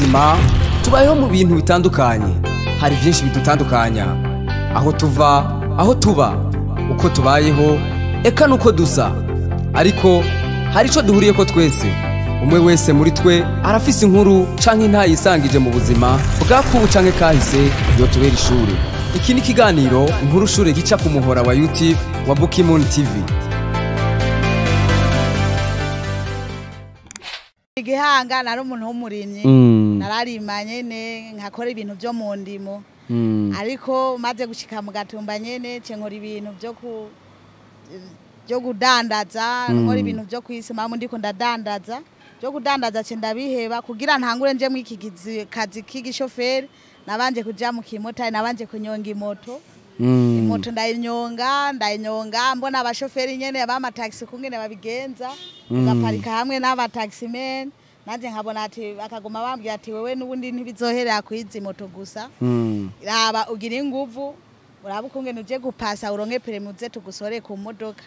buzima tubayeho mu bintu bitandukanye, hari byinshi bidutandukanya, aho tuva, aho tuba, uko tubayeho, eka nuko dusa, ariko hari ico duhuriye ko twese. Umwe wese muri twe arafise inkuru canke intayisangije mu buzima bwakubu canke kahise yotubera ishuri. Iki ni kiganiro inkuru shure gica ku muhora wa YouTube wa Bukimuni TV. Igihanga nari umuntu w'umurimyi, nararimanye ne nkakora ibintu byo mu ndimo, ariko maze gushika mu Gatumba nyene cenkora ibintu byo kudandaza, nkora ibintu byo kwisima mu ndiko ndadandaza, byo kudandaza ce ndabiheba kugira ntangure nje mu iki kazi k'igishoferi. Nabanje kuja mu kimotari, nabanje kunyonga imoto, imoto ndayinyonga mbona abashoferi nyene abama taxi kungene babigenza, ngaparika hamwe n'aba taxi men, nanje nkabona ati akagoma bambwiye ati wewe n'ubundi ntibizoherera kwizi moto gusa, raba ugira inguvu, uraba kungene uje gupasa uronke permuze tugusore ku modoka.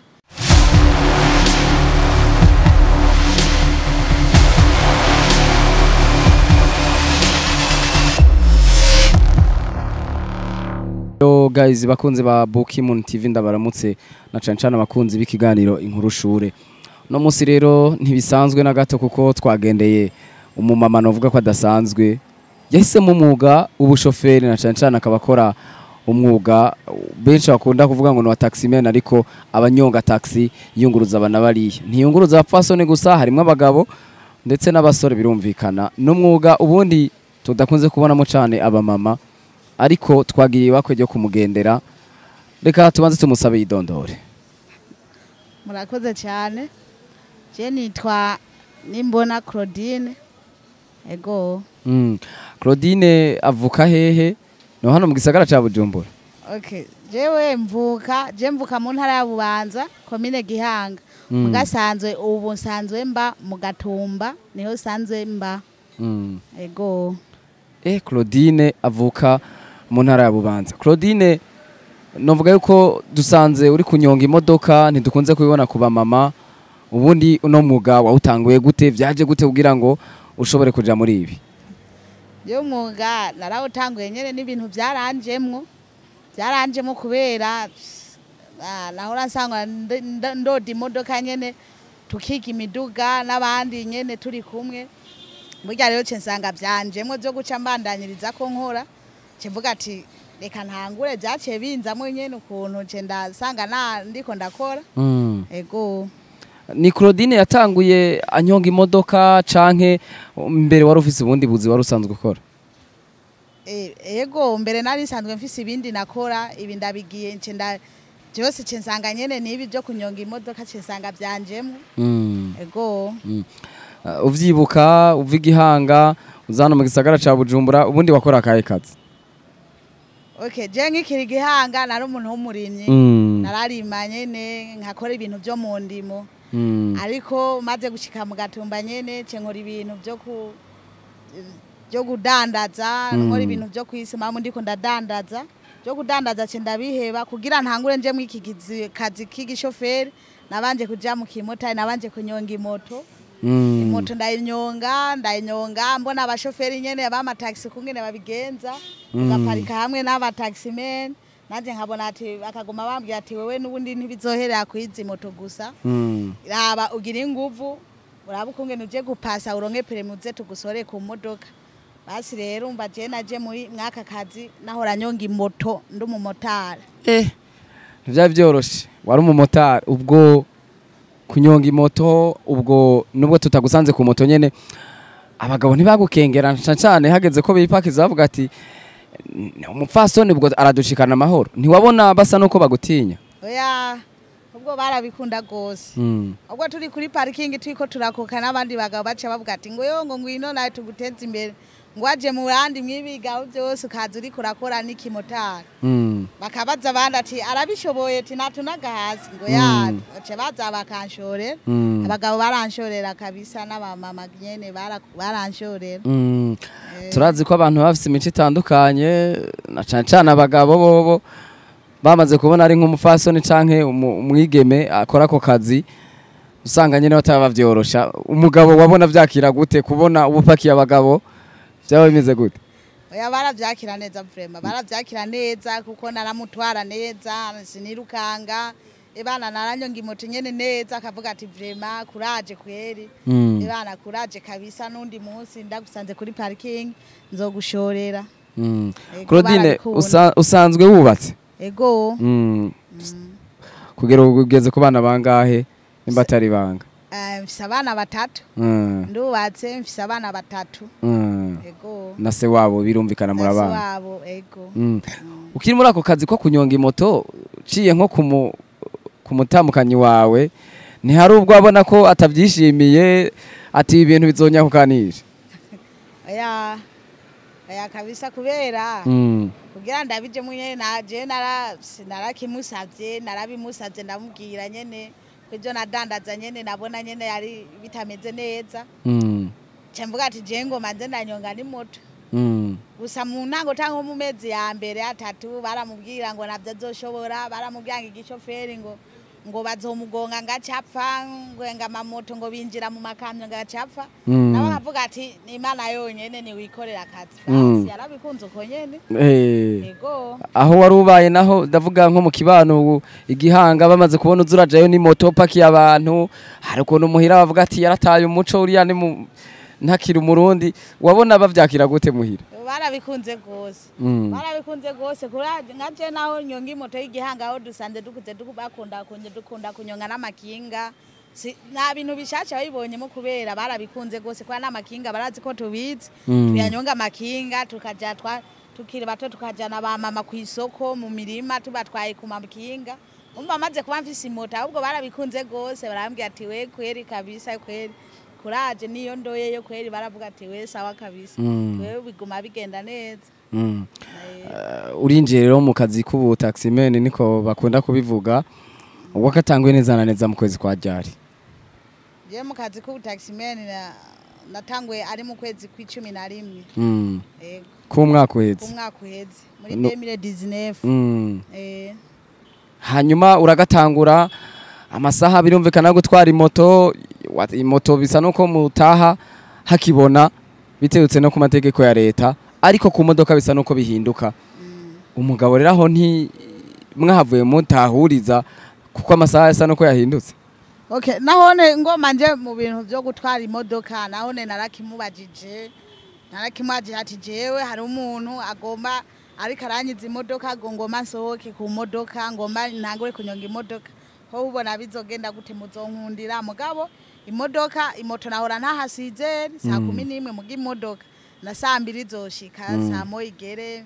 Yo guys, bakunze ba Bukimuni TV ndabaramutse na cancana abakunzi b'ikiganiro inkuru shure. No musi rero ntibisanzwe na gato kuko twagendeye umumama novuga ko adasanzwe. Yahisemo umwuga ubushoferi na cancana akabakora umwuga benshi bakunda kuvuga ngo no taximen, ariko abanyonga taxi yunguruza abana bariye. Ntiyunguruza abapfasoni gusa, harimo abagabo ndetse n'abasore birumvikana. N'umwuga ubundi tudakunze kubonamo cyane abamama, ariko twagiriye bakwe ryo kumugendera. Reka tubanze tumusabe idondore. Murakoze cyane. Je nitwa Nimbona Claudine. Ego. Claudine avuka hehe? No hano mu gisagara ca Bujumbura. Okay. Jewe mvuka mu ntara ya Bubanza, commune Gihanga. Mugasanzwe ubu nsanzwe mba mu Gatumba, niho sanzwe mba. Ego. Claudine avuka mu ntara ya Bubanza. Claudine, novuga yuko dusanze uri kunyonga imodoka, ntidukunze kubibona kuba mama. Ubundi uno mwuga wawutanguye gute, vyaje gute kugira ngo ushobore kuja muri ibi? Yo mwuga narawutanguye nyene n'ibintu byaranjemwo kubera nahora nsangwa ndoda imodoka nyene tukiga imiduga n'abandi nyene turi kumwe. Burya rero nsanga byanjemwo byo guca mbandanyiriza ko nkora, kivuga ati reka ntangure byaciye binzamo nyene ukuntu nce ndasanga ndiko ndakora. Ego. Ni Claudine yatanguye anyonga imodoka canke mbere wari ufise ubundi buzi wari usanzwe ukora? Ego, mbere nari nsanzwe mfise ibindi nakora, ibi ndabigiye nce byose nce nsanga nyene nibi byo kunyonga imodoka nce nsanga byanjemwo. Ego. Uvyibuka uva Igihanga uzana mu gisagara ca Bujumbura, ubundi wakora akahe kazi? Okay, je nkikiri Gihanga nari umuntu w'umurimyi, nararimanye ne nkakora ibintu byo mu ndimo, ariko maze gushika mu Gatumba nyene cenkora ibintu byo kudandaza, nkora ibintu byo kwisima mu ndiko ndadandaza, byo kudandaza ce ndabiheba kugira ntangure nje mu iki kazi k'igishoferi. Nabanje kuja mu kimotari, nabanje kunyonga imoto, imoto ndayinyonga mbona abashoferi nyene abama taxi kungene babigenza, ngaparika hamwe n'aba taxi men, nanje nkabona ati akagoma bambwiye ati wewe n'ubundi ntibizoherera kwizi moto gusa, raba ugira inguvu, uraba kungene uje gupasa uronke permuze tugusore ku modoka. Basi rero umva je naje muri mwaka kazi nahora nyonga imoto ndumumotari. Ntivya byoroshe, wari umumotari ubwo kunyonga imoto, ubwo nubwo tutagusanze ku moto nyene abagabo ntibagukengera cyane hageze ko bipakiza bavuga ati umupfasoni ubwo aradushikana amahoro, ntiwabona basa nuko bagutinya? Oya, ubwo barabikunda gose. Ubwo turi kuri parking turiko turakoka n'abandi bagabo baca bavuga ati ngo yo ngo ngwino nawe tuguteza imbere, ngwaje mu bandi mwibiga byose ukaza uri kurakora n'ikimotari. Bakabaza abandi ati arabishoboye ati natunaga hasi ngo yaje, bace baza bakanshorera. Abagabo baranshorera kabisa, n'abamama nyene baranshorera. Turazi ko abantu bafise imico itandukanye, na cancana abagabo bobo bamaze kubona ari nk'umufasoni canke umwigeme akora ko kazi, usanga nyene bataba bavyorosha. Umugabo wabona vyakira gute kubona ubupakiye abagabo byaba bimeze gute? oya baravyakira neza vrema baravyakira neza kuko naramutwara neza sinirukanga ebana naranyonga imoto nyene neza akavuga ati vrema kuraje kweri ebana kuraje kabisa nundi munsi ndagusanze kuri parking nzogushorera. Claudine usanzwe wubatse? Ego. Kugera ugeze ku bana bangahe nimba atari banga? Mfise abana batatu. Ndubatse mfise abana batatu. Ego. Na se wabo birumvikana muri abana. Na se wabo ego. Ukiri muri ako kazi ko kunyonga imoto ciye nko kumutamukanyi wawe ntihari ubwo abona ko atavyishimiye ati ibintu bizonyakukanisha? Aya kabisa kubera kugira ndabije munye naje narakimusavye narabimusavye ndamubwira nyene kwejo nadandaza nyene nabona nyene yari bitameze neza cemvuga ati je ngo manze ndanyonga ni moto gusa mu ntango tango mu mezi ya mbere atatu baramubwira ngo navyo azoshobora baramubwira ngo igishoferi ngo bazomugonga ngacapfa ngwenga amamoto ngo binjira mu makamyo ngacapfa nabo bavuga ati Imana yonyene ni wikorera akazi yarabikunze uko nyene. Yego aho warubaye naho ndavuga nko mu kibano igihanga bamaze kubona uzurajayo ni moto paki abantu hari ukuntu muhira bavuga ati yarataye umuco uriya ni ntakiri umurundi wabona bavyakira gute muhira? Barabikunze gose barabikunze gose kuraje ngaje naho nyonga imoto y'igihanga aho dusanze dukuze dukunda kunyonga n'amakinga na bintu bishasha babibonyemo kubera barabikunze gose kwa n'amakinga barazi ko tubizi tuyanyonga amakinga tukaja tukiri bato tukajana ba mama ku isoko mu mirima tubatwaye ku makinga umva maze kuba mfise imoto ahubwo barabikunze gose barambwira ati we kweri kabisa kweri kuraje niyo ndoye yo kweri baravuga ati we sawa kabisa wewe biguma bigenda neza. Urinjiye rero mu kazi k'ubu taximen niko bakunda kubivuga wakatangwe neza na neza mu kwezi kwa jari? Je mu kazi k'ubu taximen natangwe ari mu kwezi kwa11 ku mwaka uheze muri 2019 hanyuma uragatangura amasaha birumvikana gutwara imoto bisa nuko mutaha hakibona biteutse no ku mategeko ya leta ariko ku modoka bisa nuko bihinduka umugabo rero aho nti mwahavuye mutahuriza kuko amasaha yasa nuko yahindutse? Okay nahone ngoma nje mu bintu byo gutwara imodoka nahone narakimubajije ati jewe hari umuntu agomba ariko aranyiza imodoka ngoma nsohoke ku modoka ngoma ntangure kunyonga imodoka ho ubona bizogenda gute muzonkundira mugabo imoto nahora ntahasize saa 11 mugi imodoka na saa 2 zoshika saa moya igere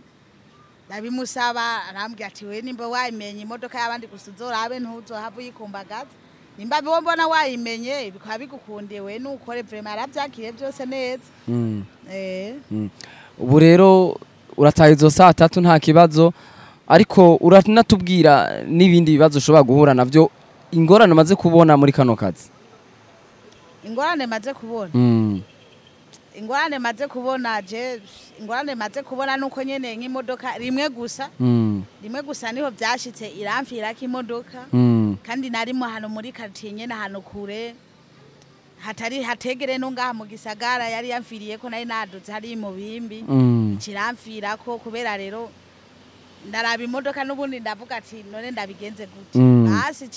ndabimusaba arambwira ati we nimba wayimenye imodoka y'abandi gusuzorabe ntuzohava uyikumbagaza nimba biwombona wayimenye bikaba bigukundiye we nukore vraiment aravyakire byose neza. Ubu rero urataha izo saa 3 nta kibazo ariko uranatubwira n'ibindi bibazo ushobora guhura navyo ingorane maze kubona muri kano kazi? Ingorane maze kubona nuko nyene nk'imodoka rimwe gusa niho byashitse iramfira k'imodoka kandi narimo hano muri quartier nyene hano kure hategere no ngaha mu gisagara yari yamfiriye ko nari nadutse hari mu bimbi kiramfira ko kubera rero ndaraba imodoka n'ubundi ndavuga ati none ndabigenze gute hasi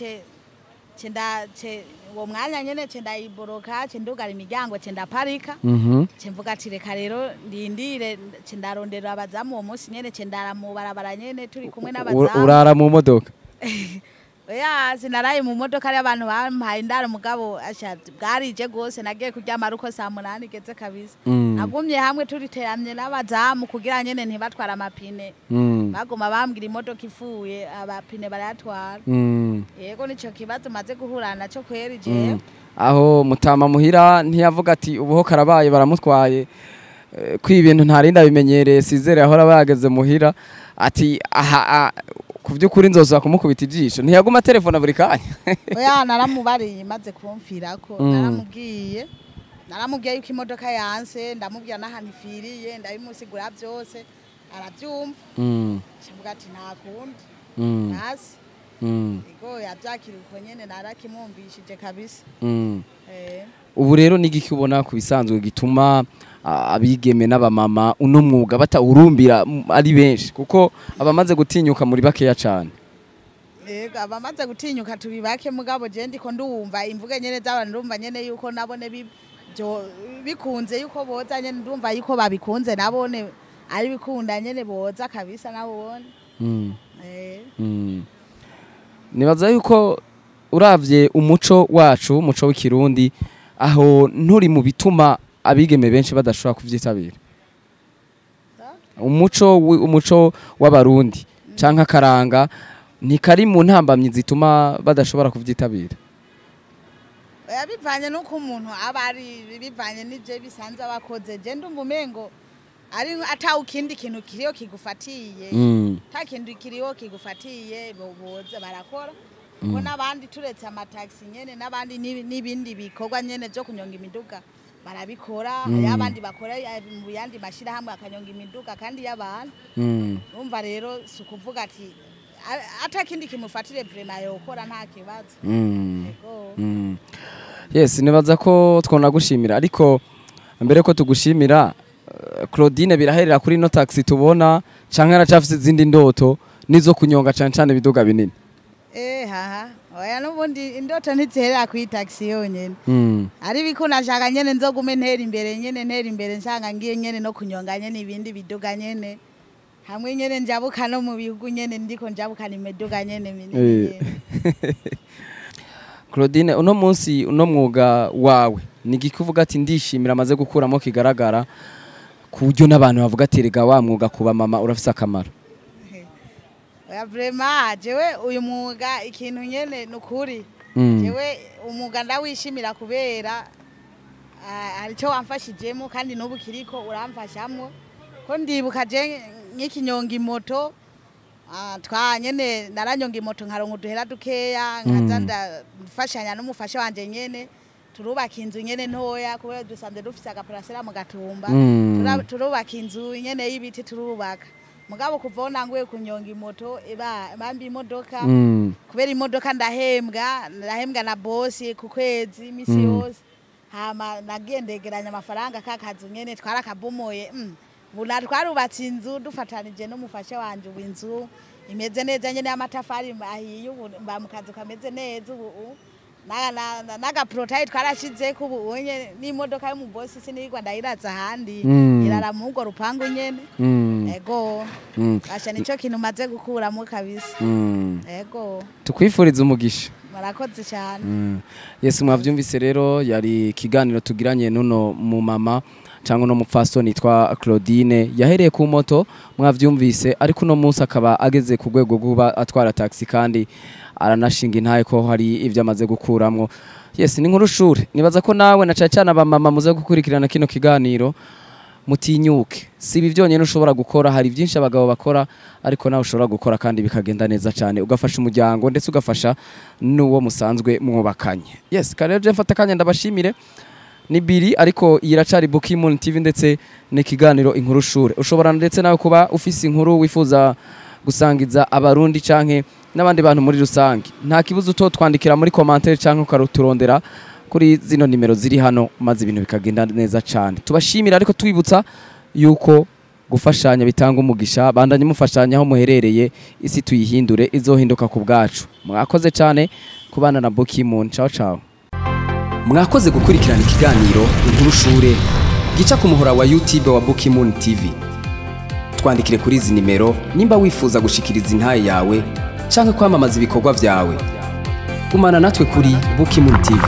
uwo mwanya nyene ndayiboroka ndugara imiryango ndaparika mvuga ati reka rero ndindire ndarondera abazamu uwo munsi nyene ndara mu barabara nyene turi kumwe n'abazamu. Urara mu modoka? Oya sinaraye mu modoka ari abantu bampaye indaro mugabo bwarije gose nagiye kuryama ruko saa 8 geze kabisa nagumye hamwe turiteramye n'abazamu kugira nyene ntibatwara amapine bagoma bambwira imodoka ifuye abapine barayatwara. Yego nico kibazo maze guhura naco kweri je aho mutama muhira ntiyavuga ati ubuho karabaye baramutwaye kw'ibintu ntarinda bimenyereye sizere aho rabageze muhira ati aha kuvyukuri nzoza kumukubita ijisho ntiyaguma telefone buri kanya? Oya naramubariye maze kumfirako naramubwiye yuko imodoka yanse ndamubwira n'ahantu ifiriye ndabimusigura byose arabyumva mvuga ati nta kundi hasi ego yabyakira uko nyene narakimwumvishije kabisa. Ubu rero nigiki ubona ku bisanzwe gituma abigeme n'abamama uno mwuga batawurumbira ari benshi kuko abamaze gutinyuka muri bakeya cyane? Ego abamaze gutinyuka turi bake mugabo je ndiko ndumva imvuge nyene z'abantu ndumva nyene yuko nabone bikunze yuko boza nyene ndumva yuko babikunze nabone ari bikunda nyene boza kabisa nabone. Nibaza yuko uravye umuco wacu umuco w'ikirundi aho nturi mu bituma abigeme benshi badashobora kuvyitabira. Umuco w'abarundi canke akaranga ntikari mu ntambamyi zituma badashobora kuvyitabira. Bivanye nuko umuntu aba ari bivanye n'ivyo bisanzwe abakoze je ndumva umengo ari ata ukindi kintu kiriyo kigufatiye ta kintu kiriyo kigufatiye boza barakora ko nabandi turetse amataxi nyene nabandi nibindi bikorwa nyene byo kunyonga imiduga barabikora yabandi bakora mu yandi mashira hamwe akanyonga imiduga kandi y'abantu umva rero sukuvuga ati ata kindi kimufatire vraiment yokora nta kibazo. Yes, nibaza ko twona gushimira ariko mbere ko tugushimira Claudine biraherera kuri no taxi tubona canke aracafise izindi ndoto nizo kunyonga cyane biduga binini. Oya nubundi indoto ntiziherera kuri taxi yonyene. Ari bikuna shaka nyene nzogume ntera imbere nshanga ngiye nyene no kunyonga nyene ibindi biduga nyene. Hamwe nyene njabuka no mu bihugu nyene ndiko njabuka imiduga nyene minini. Claudine uno munsi uno mwuga wawe nigikuvuga ati ndishimira amaze gukuramo kigaragara kuburyo n'abantu bavuga ati rega wa mwuga kuba mama urafise akamaro? Oya vraiment jewe uyu mwuga ikintu nyene nukuri jewe umwuga ndawishimira kubera arico wamfashijemo kandi n'ubu kiriko uramfashamwo ko ndibuka je nk'ikinyonga imoto twanyene naranyonga imoto nkaronka uduhera dukeya nkaza ndafashanya n'umufasha wanje nyene turubaka inzu nyene ntoya kubera dusanze dufise agaparasera mu Gatumba turubaka inzu nyene y'ibiti turubaka mugabo kuvona ngwe kunyonga imoto bambi imodoka kubera imodoka ndahembwa na boss ku kwezi imisi yose hama nagendegeranya amafaranga kakazu nyene twarakabomoye buna twarubatse inzu dufatanije n'umufasha wanje w'inzu imeze neza nyene y'amatafari ahiye mba mu kazu kameze neza ubu naga prototype twarashize ko ubu n'imodoka yo mu boss sinigwa ndayiraza handi irara mu ngo rupangu nyene. Ego asha nico kintu maze gukuramo kabisa. Ego tukwifuriza umugisha. Murakoze cyane. Yesu mwavyumvise rero yari kiganiro tugiranye nuno mu mama cyangwa no mupfasoni nitwa Claudine yahereye ku moto mwavyumvise ariko no munsi akaba ageze ku rwego guba atwara taxi kandi aranashinga intaye ko hari ivyo amaze gukuramwo. Yes, ni nkurushure nibaza ko nawe na cyane abamama muze gukurikirana kino kiganiro mutinyuke si bivyonye nushobora gukora hari byinshi abagabo bakora ariko nawe ushobora gukora kandi bikagenda neza cyane ugafasha umuryango ndetse ugafasha nuwo musanzwe mwubakanye. Yes, kareje mfata kanya ndabashimire ni biri ariko iracari Bukimon TV ndetse n'ikiganiro Inkurushure ushobora ndetse nawe kuba ufise inkuru wifuza gusangiza abarundi canke n'abandi bantu muri rusange nta kibuzo twandikira muri commentaire canke ukaruturondera kuri zino nimero ziri hano maze ibintu bikagenda neza cyane. Tubashimira ariko twibutsa yuko gufashanya bitanga umugisha bandanye mufashanya aho muherereye isi tuyihindure izohinduka ku bwacu. Mwakoze cyane kubana na Bukimon. Ciao ciao. Mwakoze gukurikirana ikiganiro Inkurushure gica ku muhora wa YouTube wa Bukimon TV. Twandikire kuri izi nimero nimba wifuza gushikiriza intaye yawe canke kwamamaza ibikorwa vyawe. Gumana natwe kuri Bukimon TV.